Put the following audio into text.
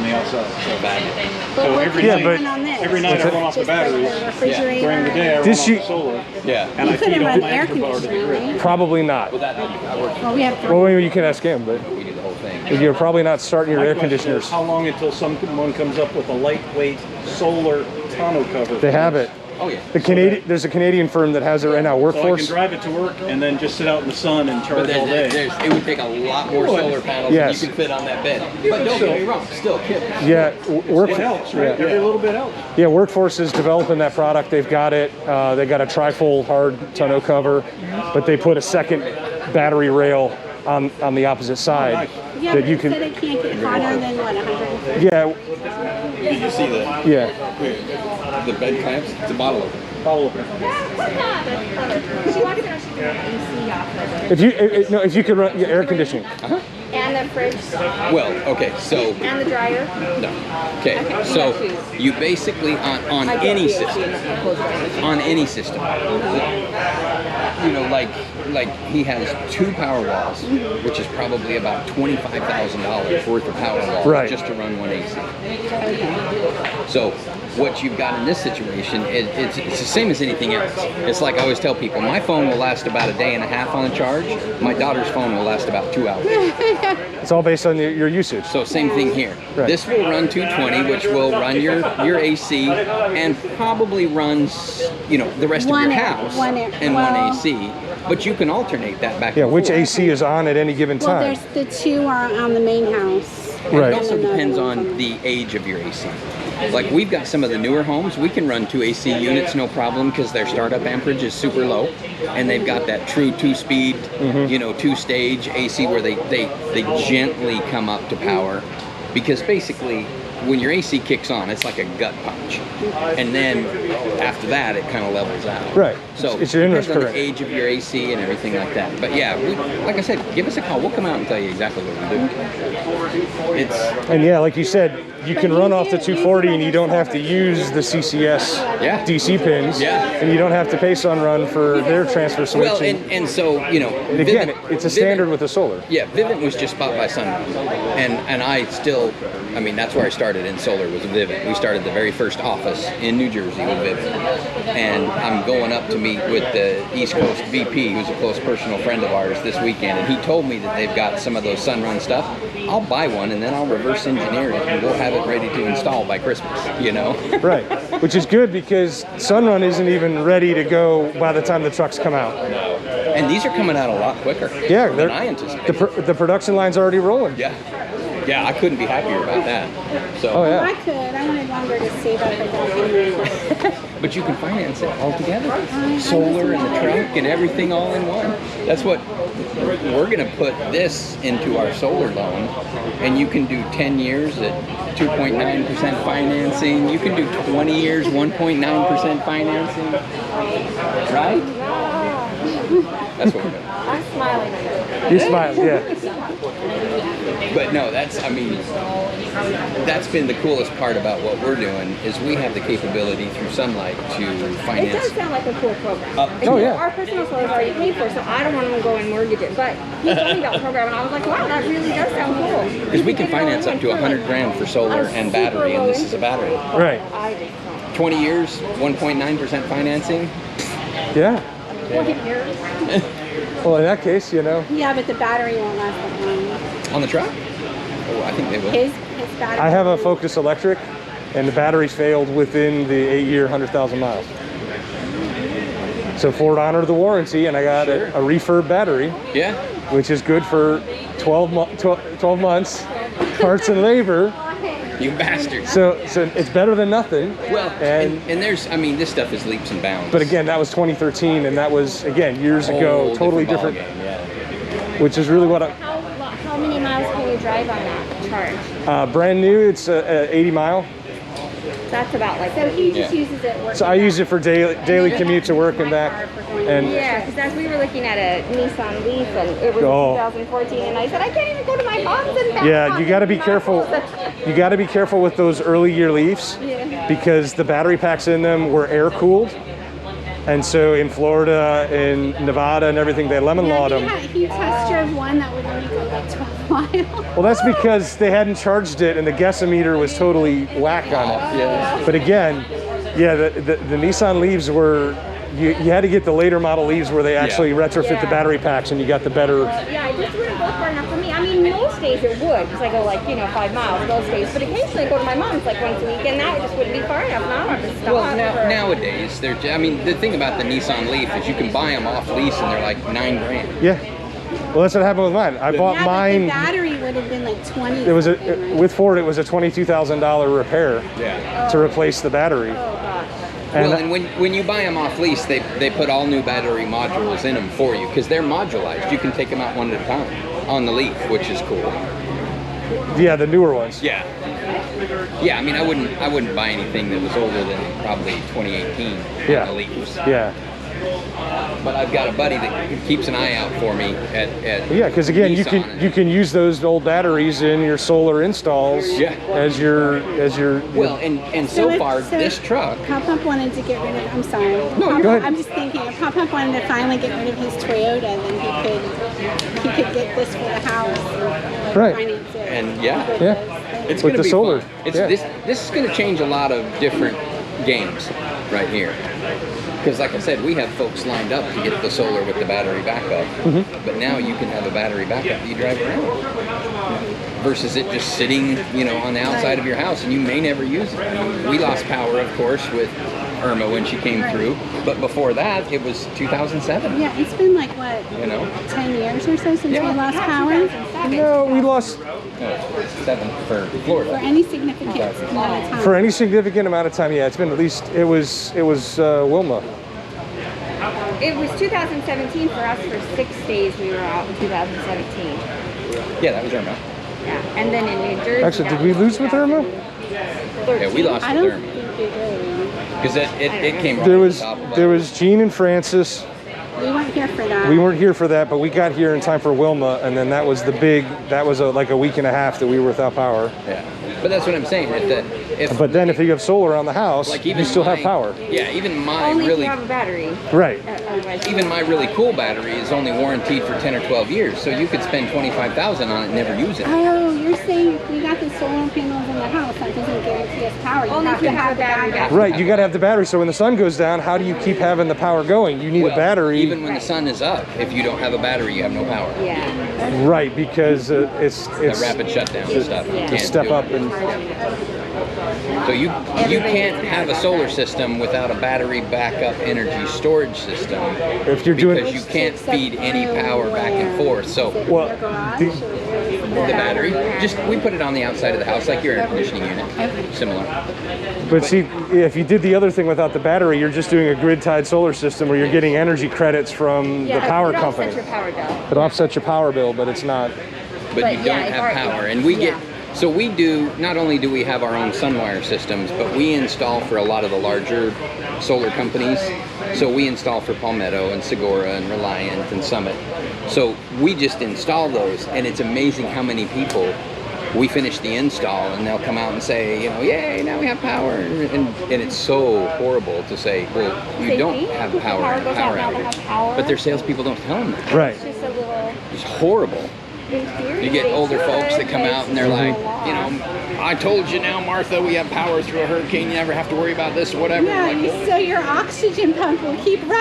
on the outside. So bad. But So what every can you night, run on this? every night I run off the Just like batteries. the refrigerator. During the day I run This off you- the solar. Yeah. And You I couldn't feed all run my air extra power to the conditioning, grid. right? Probably not. Well, I work. Well, we have Well, maybe you can ask him, but We do the whole thing. you're probably not starting your My air question conditioners. is, how long until someone comes up with a lightweight solar tonneau cover? They have it. Oh yeah. There's a Canadian firm that has it right now, So I can Workforce. drive it to work and then just sit out in the sun and But charge all day. it would take a lot more solar panels Yes. than you can fit on that bed. But don't get me wrong, still kidding. Yeah, It helps, right? Yeah. Every little bit helps. Yeah, Workforce is developing that product. They've got it. They got a trifold hard tonneau cover, but they put a second battery rail on the opposite side nice. Yeah, that but you you said can. it can't get hotter than what, 150? Yeah, Did you see the yeah. bed clamps? It's a bottle opener. Follow up. If you could run your air conditioning. And the fridge Well, okay, so and the dryer. no. Okay, so you basically on any system, you know, like he has 2 power walls, which is probably about $25,000 worth of power walls Right. just to run one AC. So what you've got in this situation, it's the same as anything else. It's like I always tell people, my phone will last about a day and a half on a charge. My daughter's phone will last about 2 hours. It's all based on your usage. So same thing here. Right. This will run 220, which will run your AC and probably runs, you know, the rest of One your air- house one air- and well- one AC. But you can alternate that back Yeah, and which forth. AC is on at any given Well, time. there's the 2 are on the main house. Right. It also And then depends the- on the age of your AC. Like we've got some of the newer homes, we can run 2 AC units no problem because their startup amperage is super low, and they've got that true 2-speed, you know, 2-stage AC where they gently come up to power, because basically when your AC kicks on, it's like a gut punch, and then after that it kind of levels out. Right. So It's your inverse depends on current. the age of your AC and everything like that. But yeah, like I said, give us a call. We'll come out and tell you exactly what we do. It's And yeah, like you said, you can run off the 240 and you don't have to use the CCS Yeah. DC pins. Yeah. And you don't have to pay Sunrun for their transfer switch. well, and so you know, and again, Vivint- it's a standard with the solar. Yeah, Vivint was just bought by Sunrun, and I still, I mean, that's where I started in solar was Vivint. We started the very first office in New Jersey with Vivint, and I'm going up to meet with the East Coast VP, who's a close personal friend of ours, this weekend, and he told me that they've got some of those Sunrun stuff. I'll buy one and then I'll reverse engineer it, and we'll have it ready to install by Christmas. You know? Right. Which is good because Sunrun isn't even ready to go by the time the trucks come out. And these are coming out a lot quicker. Yeah, than they're- I anticipated. The production line's already rolling. Yeah. Yeah, I couldn't be happier about that. So, Oh yeah. I could. I wanted longer to save up for that. but you can finance it all together. Solar and the truck and everything all in one. That's what we're going to put this into our solar loan, and you can do 10 years at 2.9% financing. You can do 20 years, 1.9% financing. Right? That's what we're doing. I'm smiling. You smile, yeah. But no, that's been the coolest part about what we're doing is we have the capability through Sunlight to It does finance. sound like a cool program. Oh, yeah. Our personal solar is already paid for, so I don't want to go and mortgage it. But he told me about the program, and I was like, wow, that really does sound cool. Because we can finance up to $100,000 for solar and battery, and this is a battery. Right. 20 years, 1.9% financing. Yeah. 20 years. Well, in that case, you know, Yeah, but the battery won't last that long. On the truck? Oh, I think they will. His battery. I have a Focus Electric, and the battery failed within the 8-year, 100,000 miles. So Ford honored the warranty, and I got a refurb battery, Yeah. which is good for 12 months, parts and labor. You bastards. So it's better than nothing. Well, and and there's, I mean, this stuff is leaps and bounds. but again, that was 2013, and that was again years ago, Whole totally different. ballgame, yeah. Which is really what How many miles can you drive on that charge? brand new. It's a 80 mile. That's about like. So he just Yeah. uses it working. So I use it for daily commute to work and back. And Yeah, because as we were looking at a Nissan Leaf, and it was Oh. 2014, and I said, I can't even go to my mom's and back. yeah, you got to be careful. You got to be careful with those early year Leafs because the battery packs in them were air cooled. And so in Florida, in Nevada and everything, they lemon lawed them. He test drove one that would only go like like 12 miles. Well, that's because they hadn't charged it and the guessometer was totally whack on it. Yeah. But again, yeah, the Nissan Leafs were, you had to get the later model Leafs where they actually retrofit the battery packs and you got the better. Yeah, it just wouldn't go far enough for me. I mean, most days it would, because I go like, 5 miles most days. But occasionally I go to my mom's like once a week, and that just wouldn't be far enough. Now I have to stop. Well, nowadays, I mean, the thing about the Nissan Leaf is you can buy them off lease and they're like $9,000. Yeah. Well, that's what happened with mine. I bought Yeah, mine. but the battery would have been like 20. It was with Ford. It was a $22,000 repair to replace the battery. And Well, and when you buy them off lease, they put all new battery modules in them for you because they're modularized. You can take them out one at a time on the Leaf, which is cool. yeah, the newer ones. Yeah. Yeah, I mean, I wouldn't buy anything that was older than probably 2018 Yeah. on the Leafs. Yeah. But I've got a buddy that keeps an eye out for me at Yeah, because again, Nissan. you can use those old batteries in your solar installs as your Well, and so far this truck. Pop-Up wanted to get rid of, I'm sorry. No, go ahead. I'm just thinking, if Pop-Up wanted to finally get rid of his Toyota, then he could get this for the house. And, Right. finance it. And yeah. with Yeah. this. It's With going to the be solar, fun. It's yeah. this is going to change a lot of different games right here. Because like I said, we have folks lined up to get the solar with the battery backup. Mm-hmm. But now you can have a battery backup that you drive around. Versus it just sitting, on the outside of your house and you may never use it. I mean, we lost power, of course, with Irma when she came through. But before that, it was 2007. Yeah, it's been like, what, 10 years or so since we lost power? No, we lost 7 for Florida. For any significant amount of time. for any significant amount of time. Yeah, it's been at least it was Wilma. It was 2017 for us. For 6 days we were out in 2017. Yeah, that was Irma. Yeah, and then in New Jersey. Actually, did we lose with Irma? Yeah, we lost I with don't Irma. think we did. Because it came right There on was top of there us. was Gene and Francis. We weren't here for that. We weren't here for that, but we got here in time for Wilma, and then that was like a week and a half that we were without power. Yeah, but that's what I'm saying. But then if you have solar on the house, like you still have power. Yeah, even my Only if really you have a battery. Right. Otherwise, even my really cool battery is only warranted for 10 or 12 years, so you could spend $25,000 on it and never use it. Oh, you're saying we got the solar panels in the house. That doesn't guarantee us power. You Only have if you to have a battery backup. Right, you got to have the battery. So when the sun goes down, how do you keep having the power going? You need a battery. Even when the sun is up, if you don't have a battery, you have no power. Yeah. Right, because it's The rapid shutdown and stuff. You Yeah. can't step do up it. and So you can't have a solar system without a battery backup energy storage system. if you're doing Because you can't feed any power back and forth. So well, the, the battery, we put it on the outside of the house like your air conditioning unit. Similar. but see, if you did the other thing without the battery, you're just doing a grid-tied solar system where you're getting energy credits from the power it offsets company. your power bill. It offsets your power bill, but it's not. But you But don't yeah, have power. And we get, so we do, not only do we have our own Sunwire systems, but we install for a lot of the larger solar companies. So we install for Palmetto and Segura and Reliant and Summit. So we just install those, and it's amazing how many people we finish the install and they'll come out and say, yay, now we have power. And it's so horrible to say, well, you don't have power in goes out now, they outage. have power. But their salespeople don't tell them that. Right. It's just a little. It's horrible. In theory, You get they older should, folks that come but out and it's they're just like, a law. I told you now, Martha, we have power through a hurricane. You never have to worry about this or whatever. Yeah, Like, so your oxygen pump will keep running.